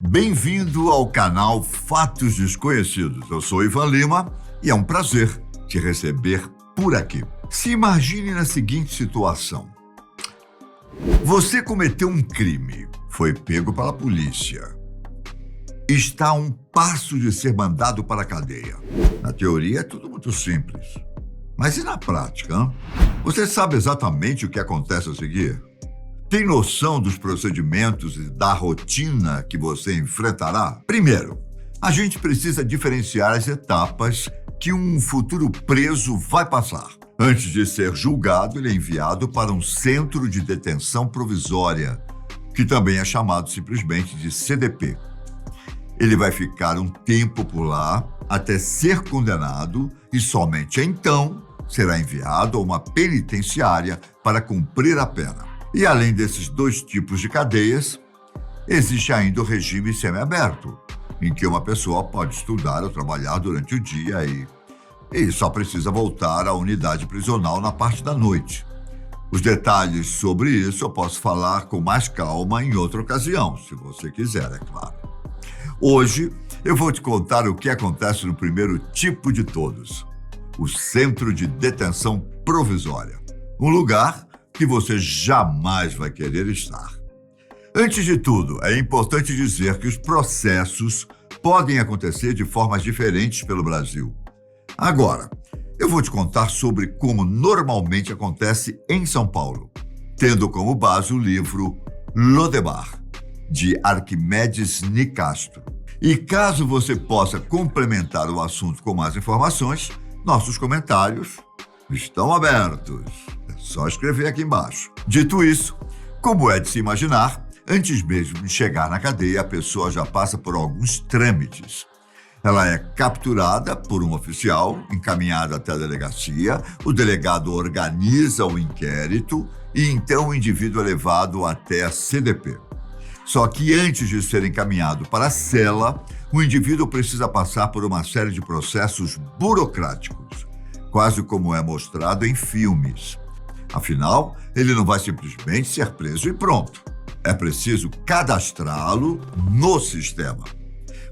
Bem-vindo ao canal Fatos Desconhecidos. Eu sou Ivan Lima e é um prazer te receber por aqui. Se imagine na seguinte situação. Você cometeu um crime, foi pego pela polícia. Está a um passo de ser mandado para a cadeia. Na teoria é tudo muito simples. Mas e na prática, hein? Você sabe exatamente o que acontece a seguir? Tem noção dos procedimentos e da rotina que você enfrentará? Primeiro, a gente precisa diferenciar as etapas que um futuro preso vai passar. Antes de ser julgado, ele é enviado para um centro de detenção provisória, que também é chamado simplesmente de CDP. Ele vai ficar um tempo por lá até ser condenado e somente então será enviado a uma penitenciária para cumprir a pena. E além desses dois tipos de cadeias, existe ainda o regime semiaberto, em que uma pessoa pode estudar ou trabalhar durante o dia e só precisa voltar à unidade prisional na parte da noite. Os detalhes sobre isso eu posso falar com mais calma em outra ocasião, se você quiser, é claro. Hoje eu vou te contar o que acontece no primeiro tipo de todos, o Centro de Detenção Provisória, um lugar que você jamais vai querer estar. Antes de tudo, é importante dizer que os processos podem acontecer de formas diferentes pelo Brasil. Agora, eu vou te contar sobre como normalmente acontece em São Paulo, tendo como base o livro Lodebar, de Arquimedes Nicastro. E caso você possa complementar o assunto com mais informações, nossos comentários estão abertos. Só escrever aqui embaixo. Dito isso, como é de se imaginar, antes mesmo de chegar na cadeia, a pessoa já passa por alguns trâmites. Ela é capturada por um oficial, encaminhada até a delegacia, o delegado organiza o inquérito e então o indivíduo é levado até a CDP. Só que antes de ser encaminhado para a cela, o indivíduo precisa passar por uma série de processos burocráticos, quase como é mostrado em filmes. Afinal, ele não vai simplesmente ser preso e pronto. É preciso cadastrá-lo no sistema.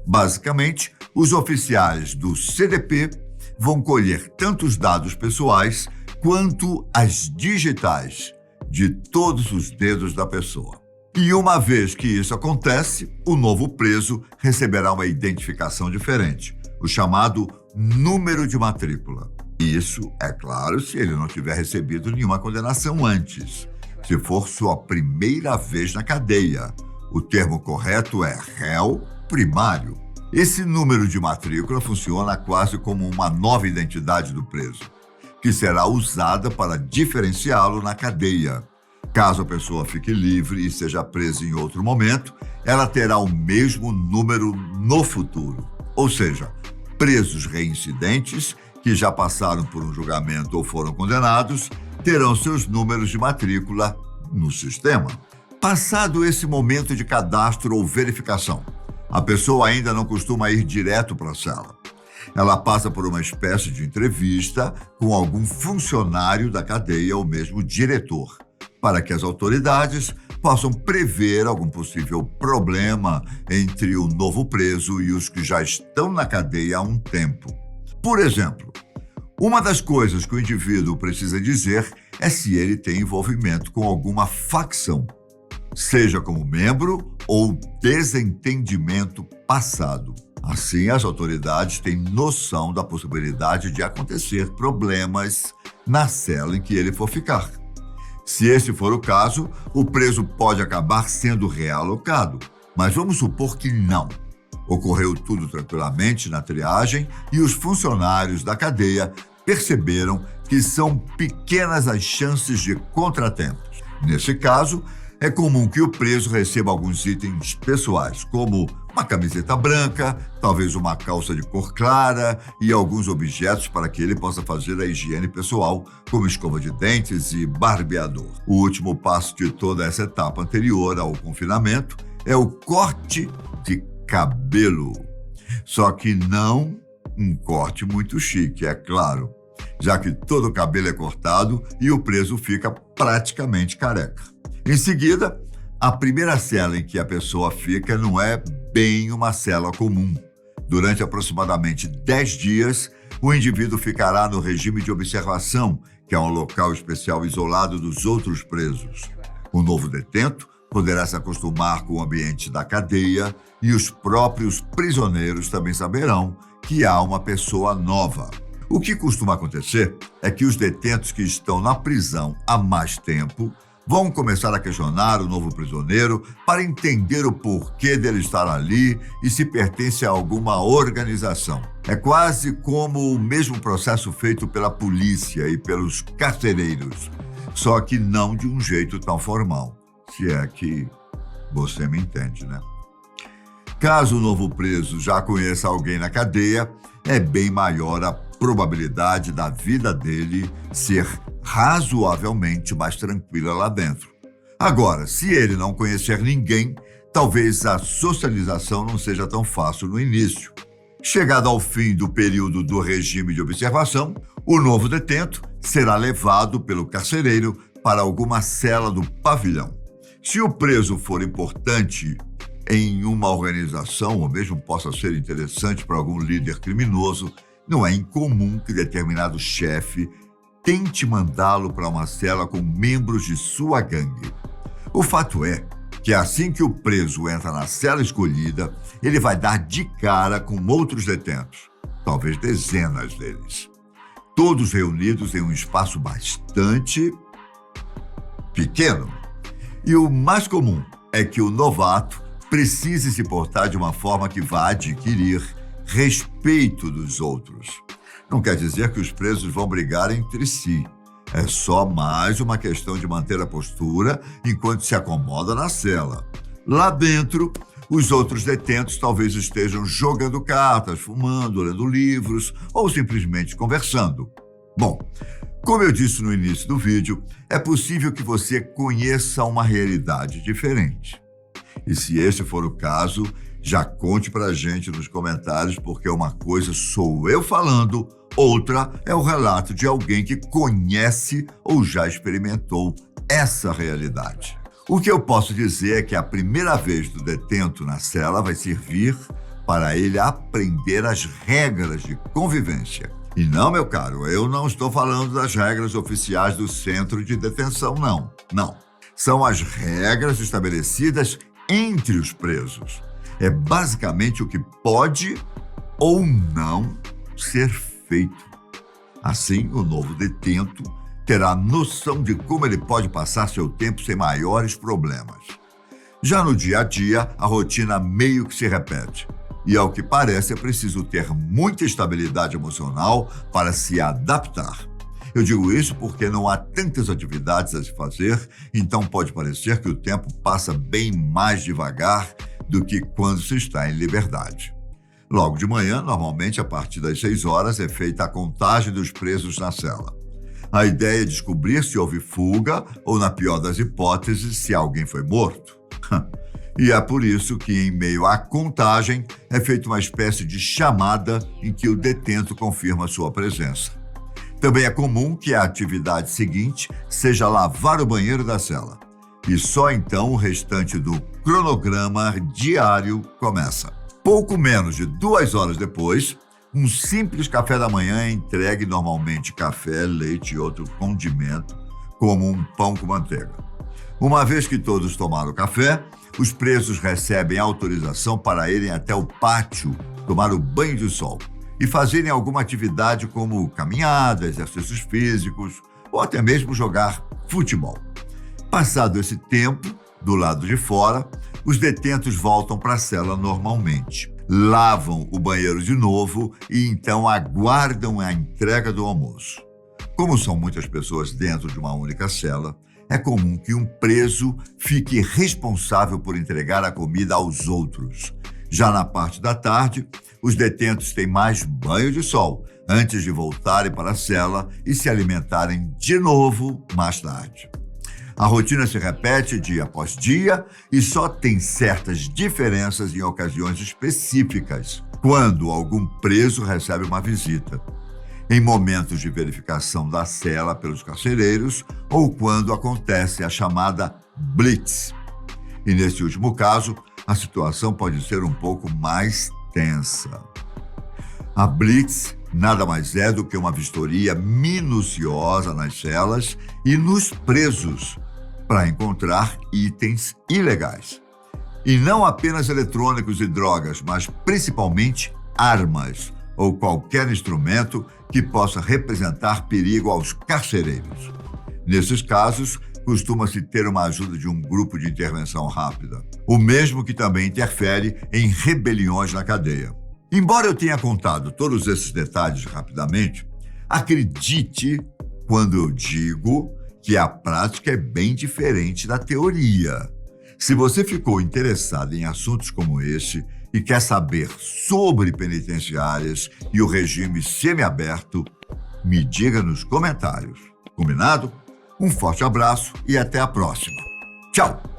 Basicamente, os oficiais do CDP vão colher tanto os dados pessoais quanto as digitais de todos os dedos da pessoa. E uma vez que isso acontece, o novo preso receberá uma identificação diferente, o chamado número de matrícula. Isso, é claro, se ele não tiver recebido nenhuma condenação antes, se for sua primeira vez na cadeia. O termo correto é réu primário. Esse número de matrícula funciona quase como uma nova identidade do preso, que será usada para diferenciá-lo na cadeia. Caso a pessoa fique livre e seja presa em outro momento, ela terá o mesmo número no futuro. Ou seja, presos reincidentes que já passaram por um julgamento ou foram condenados, terão seus números de matrícula no sistema. Passado esse momento de cadastro ou verificação, a pessoa ainda não costuma ir direto para a cela. Ela passa por uma espécie de entrevista com algum funcionário da cadeia ou mesmo diretor, para que as autoridades possam prever algum possível problema entre o novo preso e os que já estão na cadeia há um tempo. Por exemplo, uma das coisas que o indivíduo precisa dizer é se ele tem envolvimento com alguma facção, seja como membro ou desentendimento passado. Assim, as autoridades têm noção da possibilidade de acontecer problemas na cela em que ele for ficar. Se esse for o caso, o preso pode acabar sendo realocado, mas vamos supor que não. Ocorreu tudo tranquilamente na triagem e os funcionários da cadeia perceberam que são pequenas as chances de contratempos. Nesse caso, é comum que o preso receba alguns itens pessoais, como uma camiseta branca, talvez uma calça de cor clara e alguns objetos para que ele possa fazer a higiene pessoal, como escova de dentes e barbeador. O último passo de toda essa etapa anterior ao confinamento é o corte de cabelo. Só que não um corte muito chique, é claro, já que todo o cabelo é cortado e o preso fica praticamente careca. Em seguida, A primeira cela em que a pessoa fica não é bem uma cela comum. Durante aproximadamente 10 dias, o indivíduo ficará no regime de observação, que é um local especial isolado dos outros presos. O novo detento poderá se acostumar com o ambiente da cadeia e os próprios prisioneiros também saberão que há uma pessoa nova. O que costuma acontecer é que os detentos que estão na prisão há mais tempo vão começar a questionar o novo prisioneiro para entender o porquê dele estar ali e se pertence a alguma organização. É quase como o mesmo processo feito pela polícia e pelos carcereiros, só que não de um jeito tão formal, se é que você me entende, né? Caso o novo preso já conheça alguém na cadeia, é bem maior a probabilidade da vida dele ser razoavelmente mais tranquila lá dentro. Agora, se ele não conhecer ninguém, talvez a socialização não seja tão fácil no início. Chegado ao fim do período do regime de observação, o novo detento será levado pelo carcereiro para alguma cela do pavilhão. Se o preso for importante em uma organização, ou mesmo possa ser interessante para algum líder criminoso, não é incomum que determinado chefe tente mandá-lo para uma cela com membros de sua gangue. O fato é que assim que o preso entra na cela escolhida, ele vai dar de cara com outros detentos, talvez dezenas deles, todos reunidos em um espaço bastante pequeno. E o mais comum é que o novato precise se portar de uma forma que vá adquirir respeito dos outros. Não quer dizer que os presos vão brigar entre si. É só mais uma questão de manter a postura enquanto se acomoda na cela. Lá dentro, os outros detentos talvez estejam jogando cartas, fumando, lendo livros ou simplesmente conversando. Bom, como eu disse no início do vídeo, é possível que você conheça uma realidade diferente. E se esse for o caso, já conte pra gente nos comentários, porque uma coisa sou eu falando, outra é o relato de alguém que conhece ou já experimentou essa realidade. O que eu posso dizer é que a primeira vez do detento na cela vai servir para ele aprender as regras de convivência. E não, meu caro, eu não estou falando das regras oficiais do centro de detenção, não. Não. São as regras estabelecidas entre os presos. É basicamente o que pode ou não ser feito. Assim, o novo detento terá noção de como ele pode passar seu tempo sem maiores problemas. Já no dia a dia, a rotina meio que se repete. E, ao que parece, é preciso ter muita estabilidade emocional para se adaptar. Eu digo isso porque não há tantas atividades a se fazer, então pode parecer que o tempo passa bem mais devagar do que quando se está em liberdade. Logo de manhã, normalmente a partir das 6 horas, é feita a contagem dos presos na cela. A ideia é descobrir se houve fuga ou, na pior das hipóteses, se alguém foi morto. E é por isso que, em meio à contagem, é feita uma espécie de chamada em que o detento confirma sua presença. Também é comum que a atividade seguinte seja lavar o banheiro da cela. E só então o restante do cronograma diário começa. Pouco menos de 2 horas depois, um simples café da manhã é entregue, normalmente café, leite e outro condimento, como um pão com manteiga. Uma vez que todos tomaram café, os presos recebem autorização para irem até o pátio tomar o banho de sol e fazerem alguma atividade como caminhada, exercícios físicos ou até mesmo jogar futebol. Passado esse tempo, do lado de fora, os detentos voltam para a cela normalmente, lavam o banheiro de novo e então aguardam a entrega do almoço. Como são muitas pessoas dentro de uma única cela, é comum que um preso fique responsável por entregar a comida aos outros. Já na parte da tarde, os detentos têm mais banho de sol antes de voltarem para a cela e se alimentarem de novo mais tarde. A rotina se repete dia após dia e só tem certas diferenças em ocasiões específicas, quando algum preso recebe uma visita, em momentos de verificação da cela pelos carcereiros ou quando acontece a chamada blitz. E nesse último caso, a situação pode ser um pouco mais tensa. A blitz nada mais é do que uma vistoria minuciosa nas celas e nos presos para encontrar itens ilegais. E não apenas eletrônicos e drogas, mas principalmente armas ou qualquer instrumento que possa representar perigo aos carcereiros. Nesses casos, costuma-se ter uma ajuda de um grupo de intervenção rápida, o mesmo que também interfere em rebeliões na cadeia. Embora eu tenha contado todos esses detalhes rapidamente, acredite quando eu digo que a prática é bem diferente da teoria. Se você ficou interessado em assuntos como este e quer saber sobre penitenciárias e o regime semiaberto, me diga nos comentários. Combinado? Um forte abraço e até a próxima. Tchau!